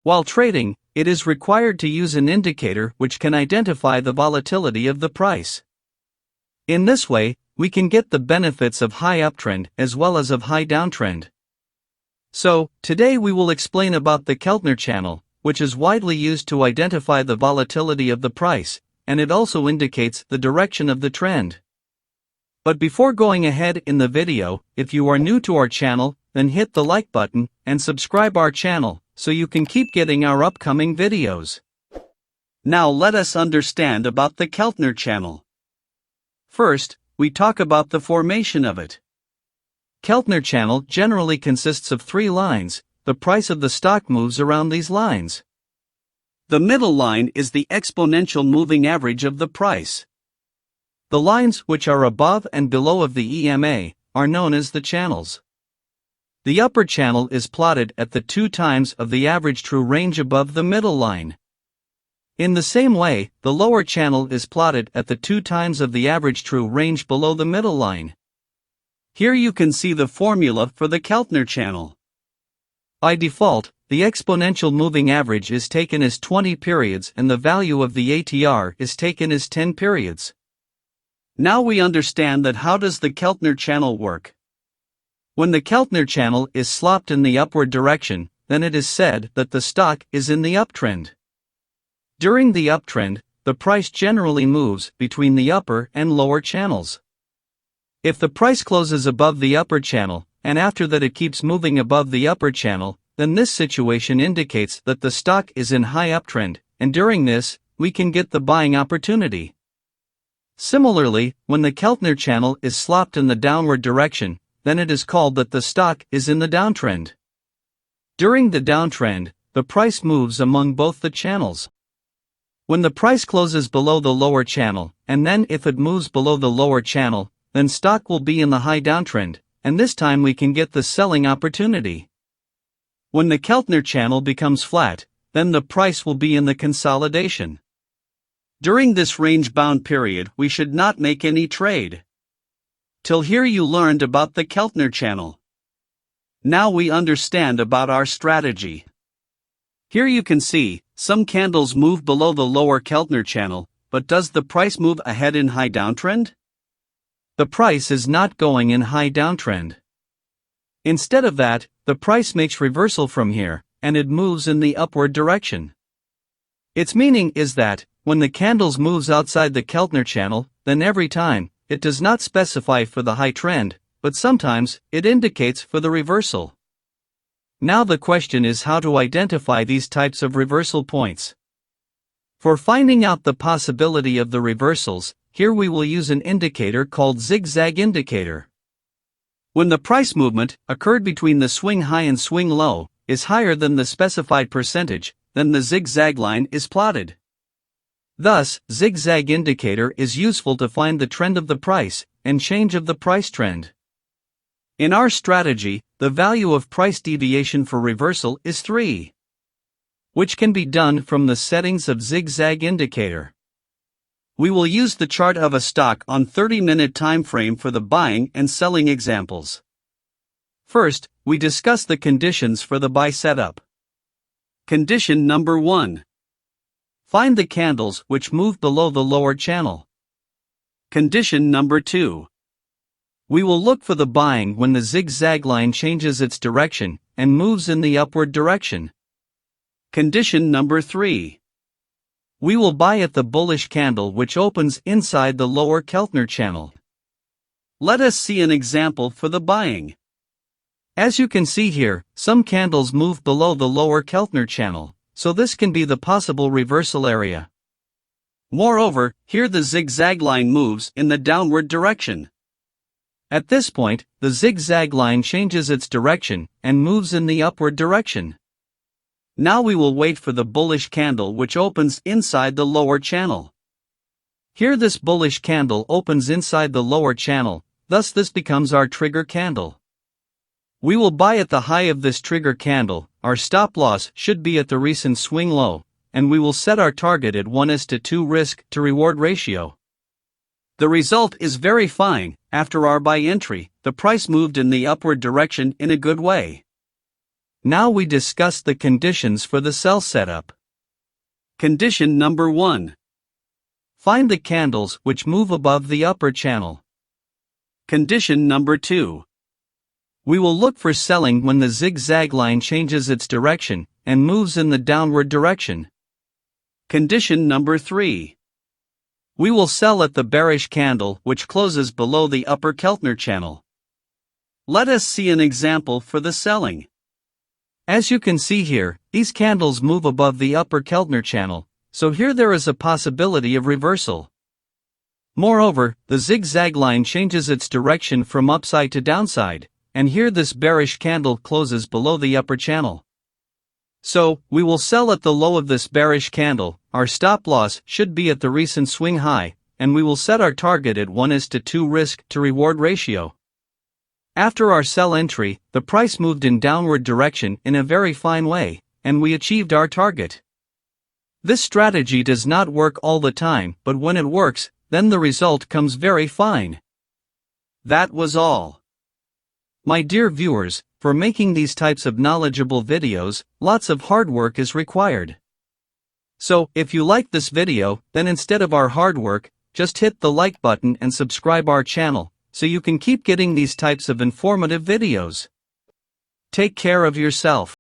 While trading, it is required to use an indicator which can identify the volatility of the price. In this way, we can get the benefits of high uptrend as well as of high downtrend. So, today we will explain about the Keltner channel, which is widely used to identify the volatility of the price, and it also indicates the direction of the trend. But before going ahead in the video, if you are new to our channel, then hit the like button and subscribe our channel so you can keep getting our upcoming videos. Now let us understand about the Keltner channel. First, we talk about the formation of it. Keltner channel generally consists of 3 lines. The price of the stock moves around these lines. The middle line is the exponential moving average of the price. The lines which are above and below of the EMA are known as the channels. The upper channel is plotted at the 2 times of the average true range above the middle line. In the same way, the lower channel is plotted at the 2 times of the average true range below the middle line. Here you can see the formula for the Keltner channel. By default, the exponential moving average is taken as 20 periods and the value of the ATR is taken as 10 periods. Now we understand that how does the Keltner channel work. When the Keltner channel is slopped in the upward direction, then it is said that the stock is in the uptrend. During the uptrend, the price generally moves between the upper and lower channels. If the price closes above the upper channel, and after that it keeps moving above the upper channel, then this situation indicates that the stock is in high uptrend, and during this, we can get the buying opportunity. Similarly, when the Keltner channel is slopped in the downward direction, then it is called that the stock is in the downtrend. During the downtrend, the price moves among both the channels. When the price closes below the lower channel, and then if it moves below the lower channel, then stock will be in the high downtrend, and this time we can get the selling opportunity. When the Keltner channel becomes flat, then the price will be in the consolidation. During this range-bound period we should not make any trade. Till here you learned about the Keltner channel. Now we understand about our strategy. Here you can see, some candles move below the lower Keltner channel, but does the price move ahead in high downtrend? The price is not going in high downtrend. Instead of that, the price makes reversal from here, and it moves in the upward direction. Its meaning is that, when the candles moves outside the Keltner channel, then every time, it does not specify for the high trend, but sometimes, it indicates for the reversal. Now the question is how to identify these types of reversal points. For finding out the possibility of the reversals, here we will use an indicator called zigzag indicator. When the price movement occurred between the swing high and swing low is higher than the specified percentage, then the zigzag line is plotted. Thus, zigzag indicator is useful to find the trend of the price and change of the price trend. In our strategy, the value of price deviation for reversal is 3, which can be done from the settings of zigzag indicator. We will use the chart of a stock on 30-minute time frame for the buying and selling examples. First, we discuss the conditions for the buy setup. Condition number 1. Find the candles which move below the lower channel. Condition number 2. We will look for the buying when the zigzag line changes its direction and moves in the upward direction. Condition number 3. We will buy at the bullish candle which opens inside the lower Keltner channel. Let us see an example for the buying. As you can see here, some candles move below the lower Keltner channel, so this can be the possible reversal area. Moreover, here the zigzag line moves in the downward direction. At this point, the zigzag line changes its direction and moves in the upward direction. Now we will wait for the bullish candle which opens inside the lower channel. Here this bullish candle opens inside the lower channel, thus this becomes our trigger candle. We will buy at the high of this trigger candle, our stop loss should be at the recent swing low, and we will set our target at 1:2 risk to reward ratio. The result is very fine. After our buy entry, the price moved in the upward direction in a good way. Now we discuss the conditions for the sell setup. Condition number 1. Find the candles which move above the upper channel. Condition number 2. We will look for selling when the zigzag line changes its direction and moves in the downward direction. Condition number 3. We will sell at the bearish candle which closes below the upper Keltner channel. Let us see an example for the selling. As you can see here, these candles move above the upper Keltner channel, so here there is a possibility of reversal. Moreover, the zigzag line changes its direction from upside to downside, and here this bearish candle closes below the upper channel. So, we will sell at the low of this bearish candle. Our stop loss should be at the recent swing high, and we will set our target at 1:2 risk to reward ratio. After our sell entry, the price moved in downward direction in a very fine way, and we achieved our target. This strategy does not work all the time, but when it works, then the result comes very fine. That was all. My dear viewers, for making these types of knowledgeable videos, lots of hard work is required. So, if you like this video, then instead of our hard work, just hit the like button and subscribe our channel, so you can keep getting these types of informative videos. Take care of yourself.